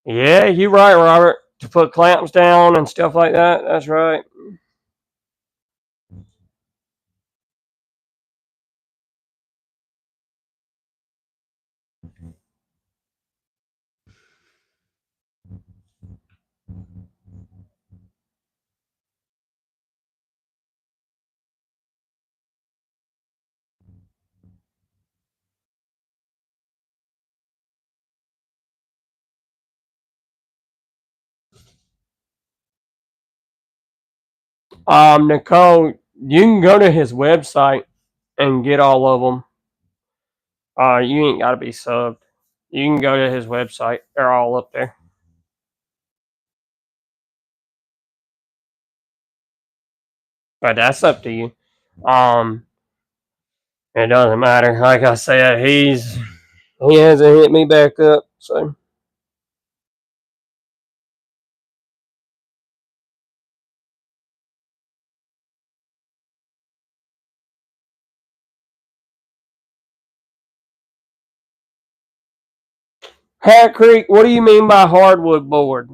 Yeah, you're right, Robert. To put clamps down and stuff like that. That's right. Nicole, you can go to his website and get all of them. You ain't got to be subbed. You can go to his website. They're all up there. But that's up to you. Um, it doesn't matter. Like I said, he hasn't hit me back up. So Hat Creek, what do you mean by hardwood board?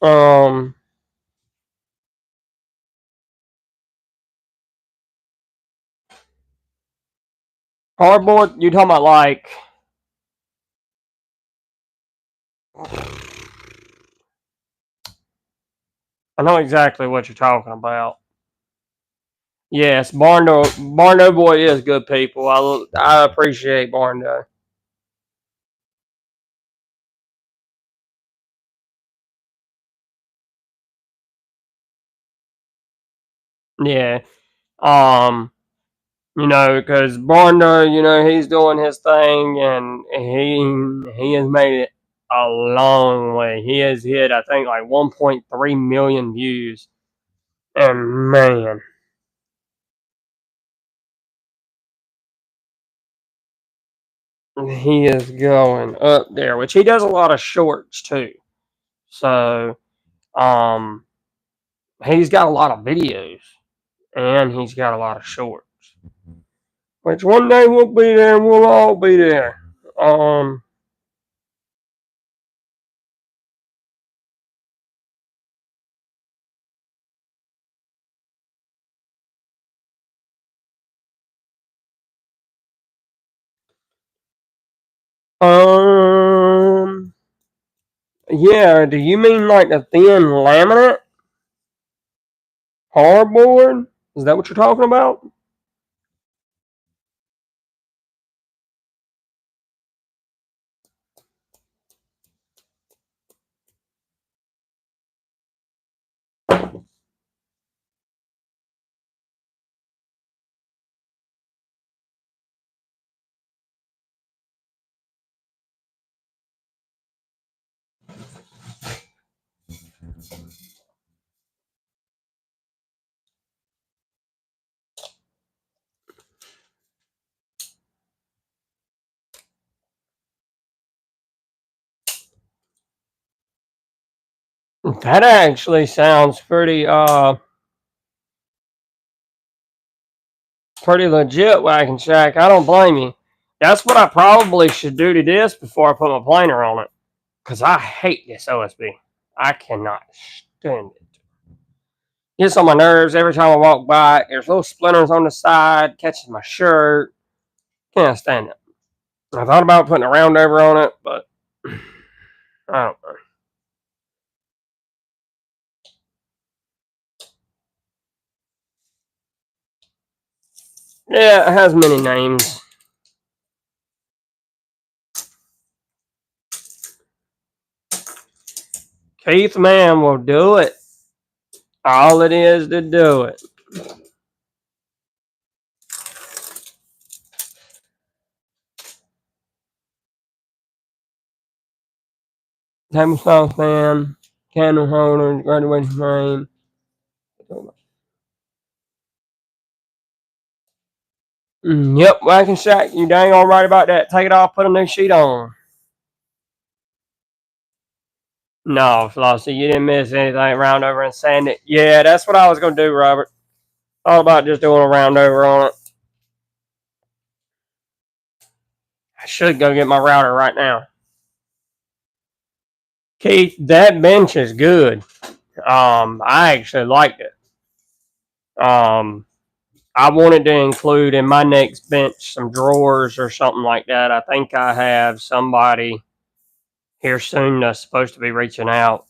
Um, Hardboard? You talking about like? I know exactly what you're talking about. Yes, Barno Boy is good people. I appreciate Barno. Yeah. Um, because Barno, he's doing his thing and he has made it a long way. He has hit, I think, like 1.3 million views. And man, he is going up there, which he does a lot of shorts too. So, um, he's got a lot of videos and he's got a lot of shorts. Which one day we'll be there and we'll all be there. Um, um, yeah, do you mean like the thin laminate hardboard? Is that what you're talking about? That actually sounds pretty legit, Wagon Shack. I don't blame you. That's what I probably should do to this before I put my planer on it. Because I hate this OSB. I cannot stand it. Gets on my nerves every time I walk by it. There's little splinters on the side, catches my shirt. Can't stand it. I thought about putting a round over on it, but I don't know. Yeah, it has many names. Keith Man will do it. All it is to do it. Table style fan, candle holder, graduation frame. Yep, Wagon Shack, you dang all right about that. Take it off, put a new sheet on. No, Flossie, you didn't miss anything. Round over and sand it. Yeah, that's what I was going to do, Robert. All about just doing a round over on it. I should go get my router right now. Keith, that bench is good. I actually liked it. I wanted to include in my next bench some drawers or something like that. I think I have somebody here soon that's supposed to be reaching out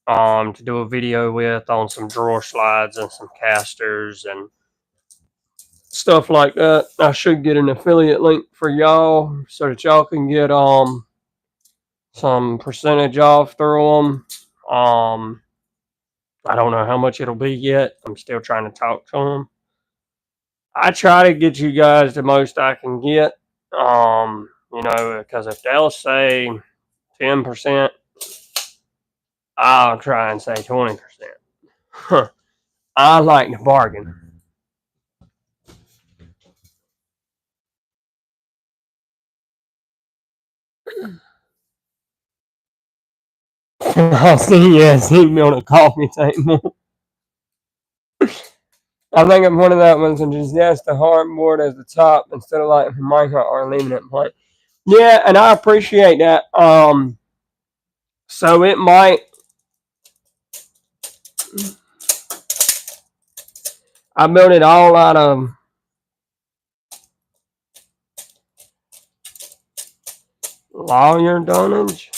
to do a video with on some drawer slides and some casters and stuff like that. I should get an affiliate link for y'all so that y'all can get some percentage off through them. I don't know how much it'll be yet. I'm still trying to talk to them. I try to get you guys the most I can get. Because if they'll say 10%, I'll try and say 20%. Huh. I like to bargain. I'll see me on a coffee table. I think I'm one of that ones and just the hardboard as the top instead of like Minecraft or leaving it plain. Yeah, and I appreciate that. So it might. I built it all out of lawyer dunnage.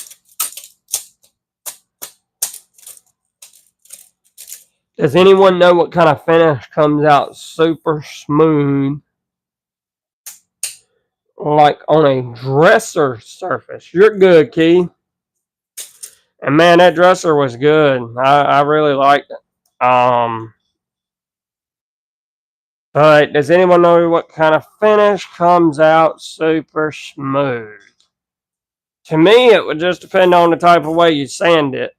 Does anyone know what kind of finish comes out super smooth, like on a dresser surface? You're good, Key. And man, that dresser was good. I really liked it. But does anyone know what kind of finish comes out super smooth? To me, it would just depend on the type of way you sand it.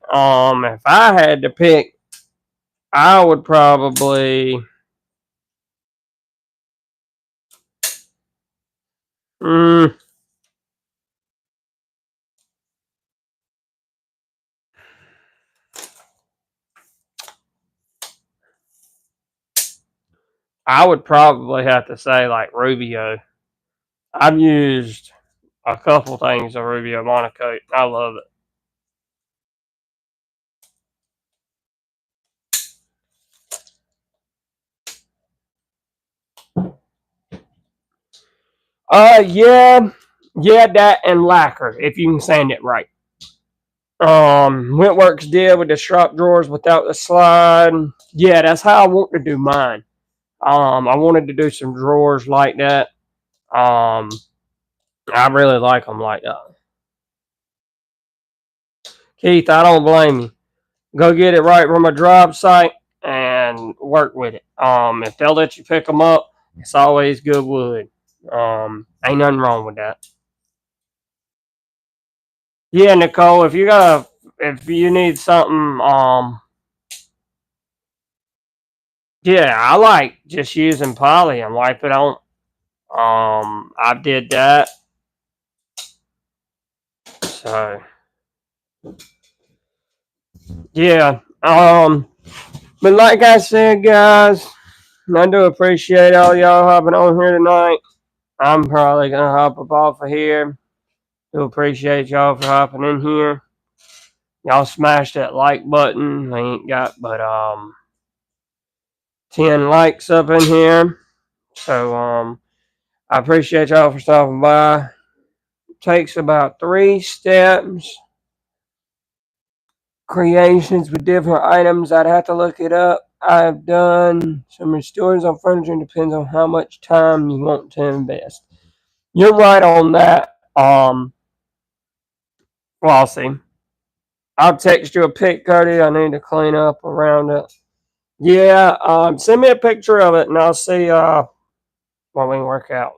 If I had to pick, I would probably. Mm, I would probably have to say like Rubio. I've used a couple things of Rubio Monocoat. I love it. Yeah, yeah, that and lacquer if you can sand it right. Wentworks did with the strap drawers without the slide. Yeah, that's how I want to do mine. I wanted to do some drawers like that. Um, I really like them like that. Keith, I don't blame you. Go get it right from a job site and work with it. If they'll let you pick them up, it's always good wood. Ain't nothing wrong with that. Yeah, Nicole, if you need something, yeah, I like just using poly and wipe it on. I did that. So yeah. But like I said, guys, I do appreciate all y'all hopping on here tonight. I'm probably gonna hop up off of here. Do appreciate y'all for hopping in here. Y'all smash that like button. I ain't got but 10 likes up in here. So I appreciate y'all for stopping by. It takes about 3 steps. Creations with different items. I'd have to look it up. I've done some restores on furniture. Depends on how much time you want to invest. You're right on that. Well, I'll see. I'll text you a pic, Cody. I need to clean up around it. Yeah, send me a picture of it and I'll see what we can work out.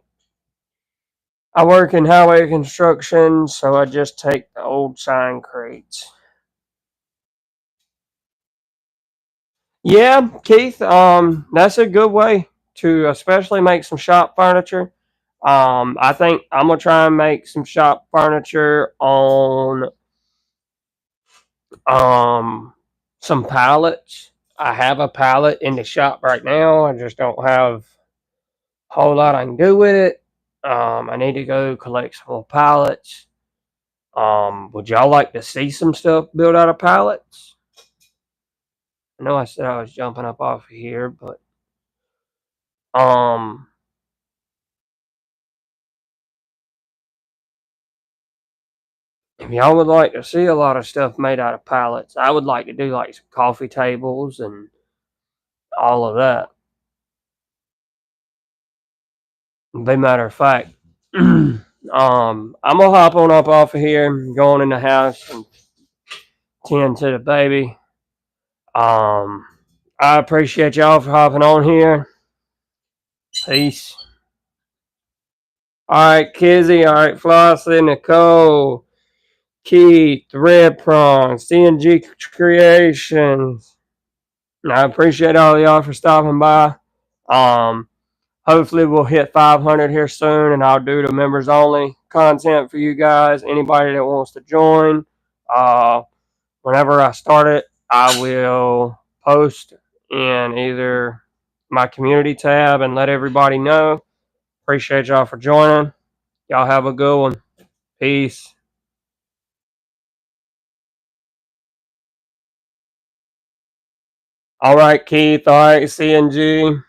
I work in highway construction, so I just take the old sign crates. Yeah, Keith, that's a good way to especially make some shop furniture. I think I'm gonna try and make some shop furniture on um some pallets. I have a pallet in the shop right now. I just don't have a whole lot I can do with it. I need to go collect some more pallets. Would y'all like to see some stuff built out of pallets? I know I said I was jumping up off of here, but um, if y'all would like to see a lot of stuff made out of pallets, I would like to do like some coffee tables and all of that. Be matter of fact, I'm gonna hop on up off of here, going in the house and tend to the baby. I appreciate y'all for hopping on here. Peace. All right, Kizzy. All right, Flossie, Nicole, Keith, Red Prong, CNG Creations. And I appreciate all of y'all for stopping by. Um, Hopefully we'll hit 500 here soon, and I'll do the members only content for you guys. Anybody that wants to join, uh, whenever I start it, I will post in either my community tab and let everybody know. Appreciate y'all for joining. Y'all have a good one. Peace. All right, Keith. All right, CNG.